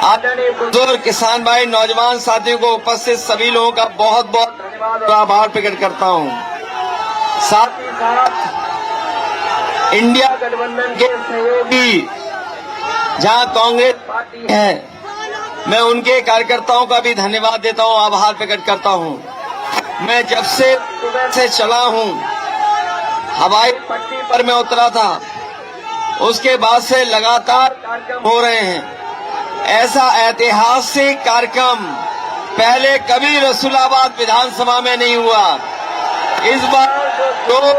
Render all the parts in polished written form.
आदरणीय बुजुर्ग किसान भाई, नौजवान साथियों को उपस्थित सभी लोगों का बहुत बहुत धन्यवाद और आभार प्रकट करता हूं। साथ ही साथ इंडिया गठबंधन के सहयोगी जहां कांग्रेस पार्टी है, मैं उनके कार्यकर्ताओं का भी धन्यवाद देता हूं, आभार प्रकट करता हूं। मैं जब से सुबह से चला हूं, हवाई पट्टी पर मैं उतरा था, उसके बाद से लगातार कार्यक्रम हो रहे हैं। ऐसा ऐतिहासिक कार्यक्रम पहले कभी रसूलाबाद विधानसभा में नहीं हुआ। इस बार जो जोश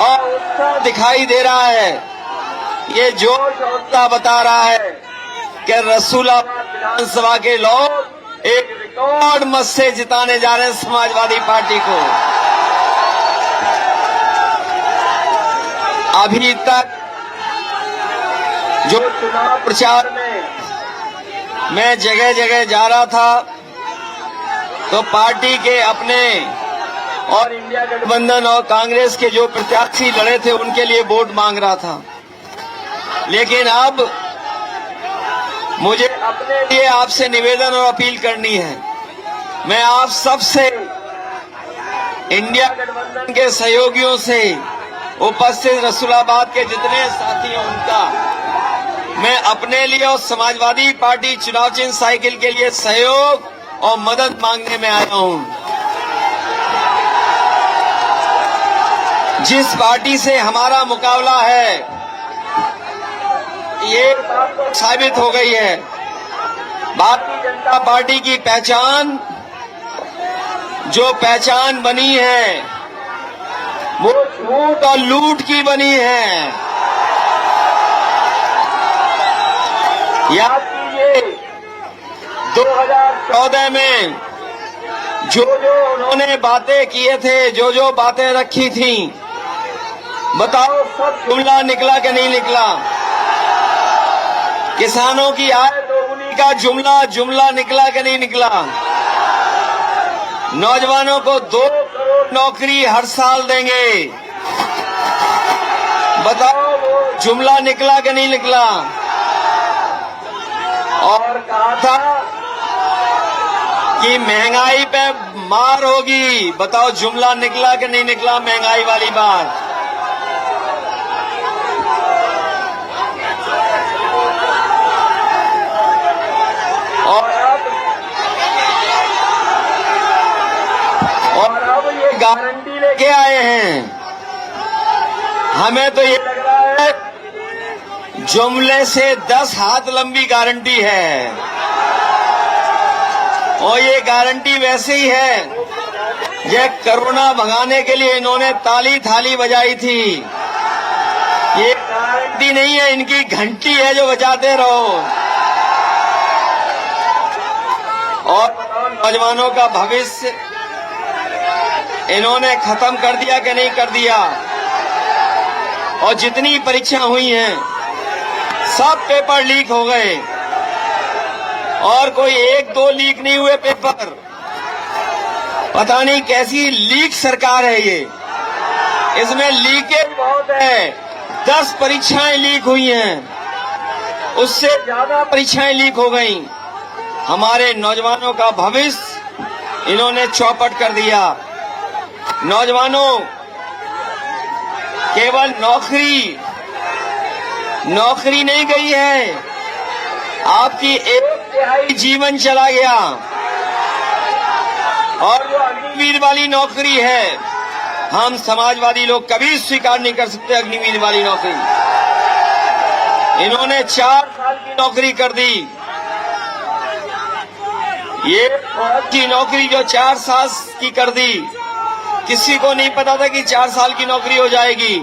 और उत्साह दिखाई दे रहा है, ये जोश और उत्साह बता रहा है कि रसूलाबाद विधानसभा के लोग एक रिकॉर्ड मत से जिताने जा रहे हैं समाजवादी पार्टी को। अभी तक जो चुनाव प्रचार में मैं जगह जगह जा रहा था, तो पार्टी के अपने और इंडिया गठबंधन और कांग्रेस के जो प्रत्याशी लड़े थे उनके लिए वोट मांग रहा था। लेकिन अब मुझे अपने लिए आपसे निवेदन और अपील करनी है। मैं आप सबसे, इंडिया गठबंधन के सहयोगियों से, उपस्थित रसूलाबाद के जितने साथी हैं उनका, मैं अपने लिए और समाजवादी पार्टी चुनाव चिन्ह साइकिल के लिए सहयोग और मदद मांगने में आया हूं। जिस पार्टी से हमारा मुकाबला है, ये बात साबित हो गई है। भारतीय जनता पार्टी की पहचान, जो पहचान बनी है, वो झूठ और लूट की बनी है। याद कीजिए 2014 में जो उन्होंने बातें किए थे, जो बातें रखी थी, बताओ सब जुमला निकला कि नहीं निकला? किसानों की आय दोगुनी का जुमला निकला कि नहीं निकला? नौजवानों को 2 करोड़ नौकरी हर साल देंगे, बताओ वो जुमला निकला कि नहीं निकला? और कहा था कि महंगाई पे मार होगी, बताओ जुमला निकला कि नहीं निकला महंगाई वाली बात? और अब ये गारंटी लेके आए हैं। हमें तो ये लग रहा है जुमले से 10 हाथ लंबी गारंटी है। और ये गारंटी वैसे ही है, ये कोरोना भगाने के लिए इन्होंने ताली थाली बजाई थी। ये गारंटी नहीं है, इनकी घंटी है जो बजाते रहो। और नौजवानों का भविष्य इन्होंने खत्म कर दिया कि नहीं कर दिया? और जितनी परीक्षा हुई हैं, सब पेपर लीक हो गए, और कोई 1-2 लीक नहीं हुए पेपर। पता नहीं कैसी लीक सरकार है ये, इसमें लीकेज बहुत है। 10 परीक्षाएं लीक हुई हैं, उससे ज्यादा परीक्षाएं लीक हो गई। हमारे नौजवानों का भविष्य इन्होंने चौपट कर दिया। नौजवानों, केवल नौकरी नहीं गई है, आपकी 1/3 जीवन चला गया। और जो अग्निवीर वाली नौकरी है, हम समाजवादी लोग कभी स्वीकार नहीं कर सकते। अग्निवीर वाली नौकरी इन्होंने 4 साल की नौकरी कर दी। ये फौज की नौकरी जो 4 साल की कर दी, किसी को नहीं पता था कि 4 साल की नौकरी हो जाएगी।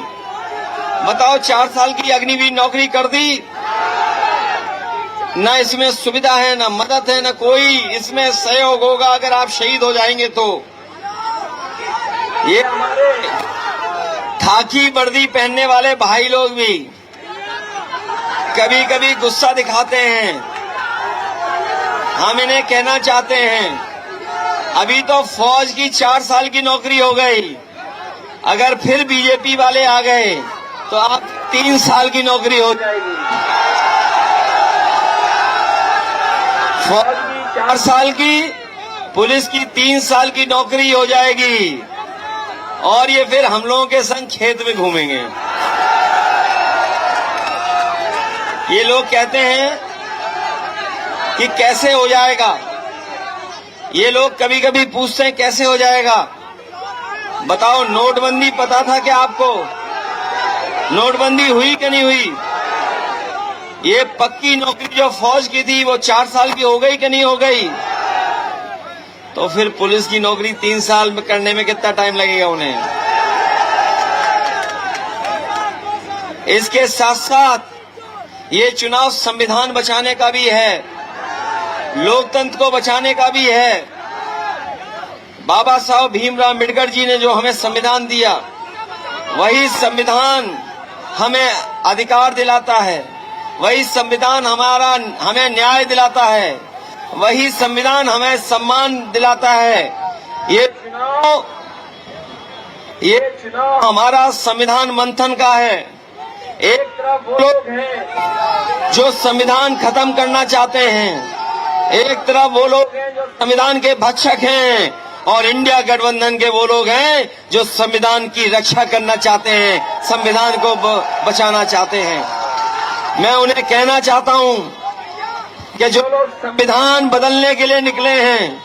बताओ, 4 साल की अग्निवीर नौकरी कर दी, न इसमें सुविधा है, न मदद है, न कोई इसमें सहयोग होगा अगर आप शहीद हो जाएंगे तो। ये हमारे खाकी वर्दी पहनने वाले भाई लोग भी कभी कभी गुस्सा दिखाते हैं। हम इन्हें कहना चाहते हैं, अभी तो फौज की 4 साल की नौकरी हो गई, अगर फिर बीजेपी वाले आ गए तो आप 3 साल की नौकरी हो जाएगी। फौज की 4 साल की, पुलिस की 3 साल की नौकरी हो जाएगी और ये फिर हम लोगों के संग खेत में घूमेंगे। ये लोग कहते हैं कि कैसे हो जाएगा, ये लोग कभी कभी पूछते हैं कैसे हो जाएगा। बताओ, नोटबंदी पता था क्या आपको? नोटबंदी हुई कि नहीं हुई? ये पक्की नौकरी जो फौज की थी वो 4 साल की हो गई कि नहीं हो गई? तो फिर पुलिस की नौकरी 3 साल में करने में कितना टाइम लगेगा उन्हें? इसके साथ साथ ये चुनाव संविधान बचाने का भी है, लोकतंत्र को बचाने का भी है। बाबा साहब भीमराव अम्बेडकर जी ने जो हमें संविधान दिया, वही संविधान हमें अधिकार दिलाता है, वही संविधान हमें न्याय दिलाता है, वही संविधान हमें सम्मान दिलाता है। ये चुनाव हमारा संविधान मंथन का है। एक तरफ वो लोग हैं जो संविधान खत्म करना चाहते हैं, एक तरफ वो लोग हैं जो संविधान के भक्षक हैं, और इंडिया गठबंधन के वो लोग हैं जो संविधान की रक्षा करना चाहते हैं, संविधान को बचाना चाहते हैं। मैं उन्हें कहना चाहता हूं कि जो लोग संविधान बदलने के लिए निकले हैं,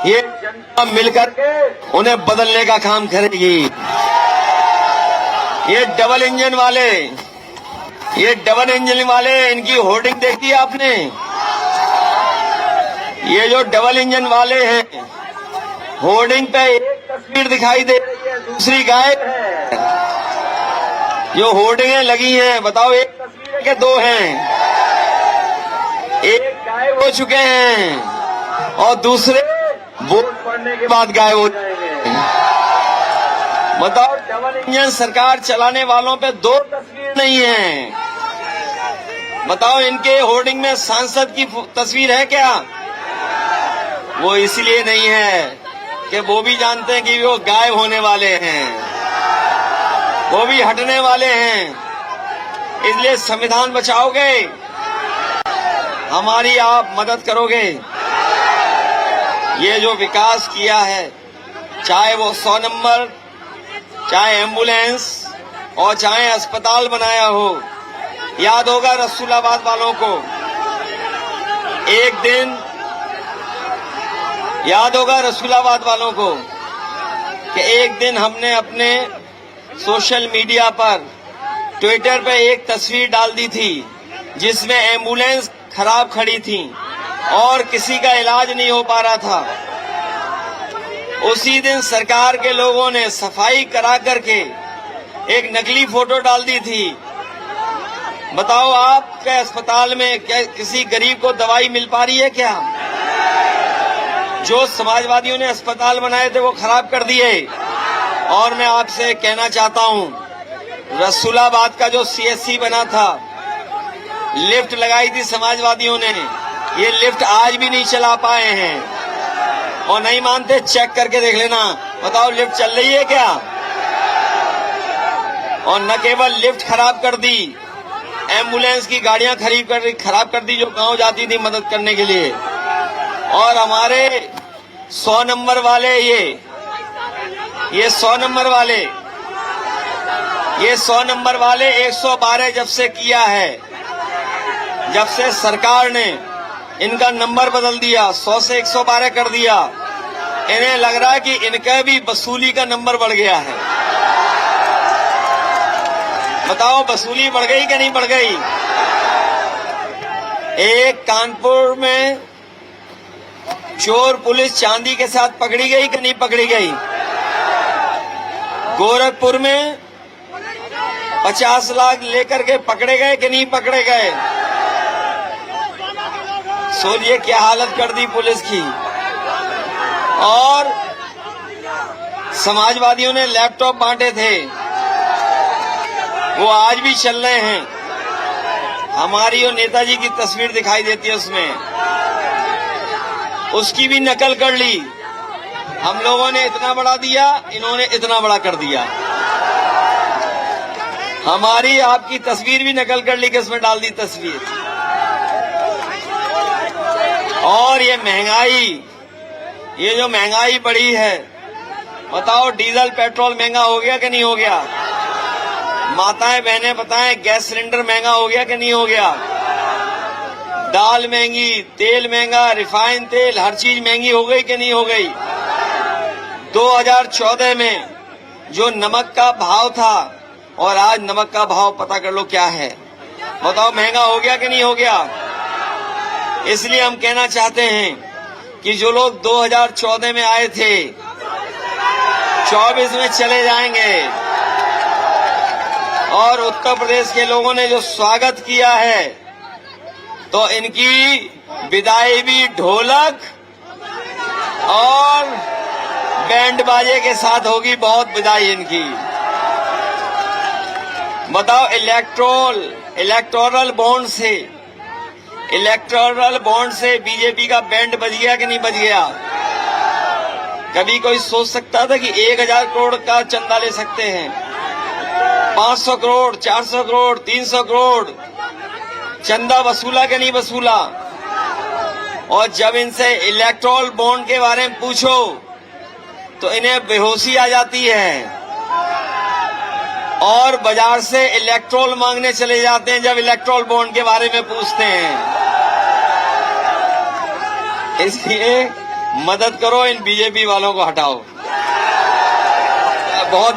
ये जनता मिलकर के उन्हें बदलने का काम करेगी। ये डबल इंजन वाले इनकी होर्डिंग देखी आपने? ये जो डबल इंजन वाले हैं, होर्डिंग पे एक तस्वीर दिखाई दे रही है, दूसरी गायब है। जो होर्डिंगें लगी हैं, बताओ एक तस्वीर है कि 2 हैं? एक गायब हो चुके हैं और दूसरे वोट पड़ने के बाद गायब हो जाएंगे। बताओ, डबल इंजन सरकार चलाने वालों पे 2 तस्वीर नहीं है। बताओ, इनके होर्डिंग में सांसद की तस्वीर है क्या? वो इसलिए नहीं है कि वो भी जानते हैं कि वो गायब होने वाले हैं, वो भी हटने वाले हैं। इसलिए संविधान बचाओगे, हमारी आप मदद करोगे। ये जो विकास किया है, चाहे वो 100 नंबर, चाहे एम्बुलेंस और चाहे अस्पताल बनाया हो। याद होगा रसूलाबाद वालों को, एक दिन याद होगा रसूलाबाद वालों को कि एक दिन हमने अपने सोशल मीडिया पर, ट्विटर पे एक तस्वीर डाल दी थी जिसमें एम्बुलेंस खराब खड़ी थी और किसी का इलाज नहीं हो पा रहा था। उसी दिन सरकार के लोगों ने सफाई करा करके एक नकली फोटो डाल दी थी। बताओ, आपके अस्पताल में क्या किसी गरीब को दवाई मिल पा रही है क्या? जो समाजवादियों ने अस्पताल बनाए थे वो खराब कर दिए। और मैं आपसे कहना चाहता हूं, रसूलाबाद का जो CSC बना था, लिफ्ट लगाई थी समाजवादियों ने, ये लिफ्ट आज भी नहीं चला पाए हैं। और नहीं मानते, चेक करके देख लेना। बताओ, लिफ्ट चल रही है क्या? और न केवल लिफ्ट खराब कर दी, एम्बुलेंस की गाड़ियां खराब कर दी जो गांव जाती थी मदद करने के लिए। और हमारे 100 नंबर वाले, ये 100 नंबर वाले 112 जब से किया है, जब से सरकार ने इनका नंबर बदल दिया, 100 से 112 कर दिया, इन्हें लग रहा है कि इनका भी वसूली का नंबर बढ़ गया है। बताओ, वसूली बढ़ गई कि नहीं बढ़ गई? एक कानपुर में चोर पुलिस चांदी के साथ पकड़ी गई कि नहीं पकड़ी गई? गोरखपुर में 50 लाख लेकर के पकड़े गए कि नहीं पकड़े गए? सोचिए क्या हालत कर दी पुलिस की। और समाजवादियों ने लैपटॉप बांटे थे, वो आज भी चल रहे हैं। हमारी और नेताजी की तस्वीर दिखाई देती है उसमें, उसकी भी नकल कर ली। हम लोगों ने इतना बड़ा दिया, इन्होंने इतना बड़ा कर दिया। हमारी आपकी तस्वीर भी नकल कर ली, किसमें डाल दी तस्वीर। और ये जो महंगाई बढ़ी है, बताओ डीजल पेट्रोल महंगा हो गया कि नहीं हो गया? माताएं बहनें बताएं, गैस सिलेंडर महंगा हो गया कि नहीं हो गया? दाल महंगी, तेल महंगा, रिफाइन तेल, हर चीज महंगी हो गई कि नहीं हो गई? 2014 में जो नमक का भाव था और आज नमक का भाव पता कर लो क्या है। बताओ महंगा हो गया कि नहीं हो गया? इसलिए हम कहना चाहते हैं कि जो लोग 2014 में आए थे 24 में चले जाएंगे, और उत्तर प्रदेश के लोगों ने जो स्वागत किया है तो इनकी विदाई भी ढोलक और बैंड बाजे के साथ होगी। बहुत विदाई इनकी। बताओ इलेक्टोरल बॉन्ड से बीजेपी का बैंड बज गया कि नहीं बज गया? कभी कोई सोच सकता था कि 1000 करोड़ का चंदा ले सकते हैं? 500 करोड़, 400 करोड़, 300 करोड़ चंदा वसूला कि नहीं वसूला? और जब इनसे इलेक्टोरल बॉन्ड के बारे में पूछो तो इन्हें बेहोशी आ जाती है और बाजार से इलेक्ट्रोल मांगने चले जाते हैं जब इलेक्ट्रोल बॉन्ड के बारे में पूछते हैं। इसलिए मदद करो, इन बीजेपी वालों को हटाओ। बहुत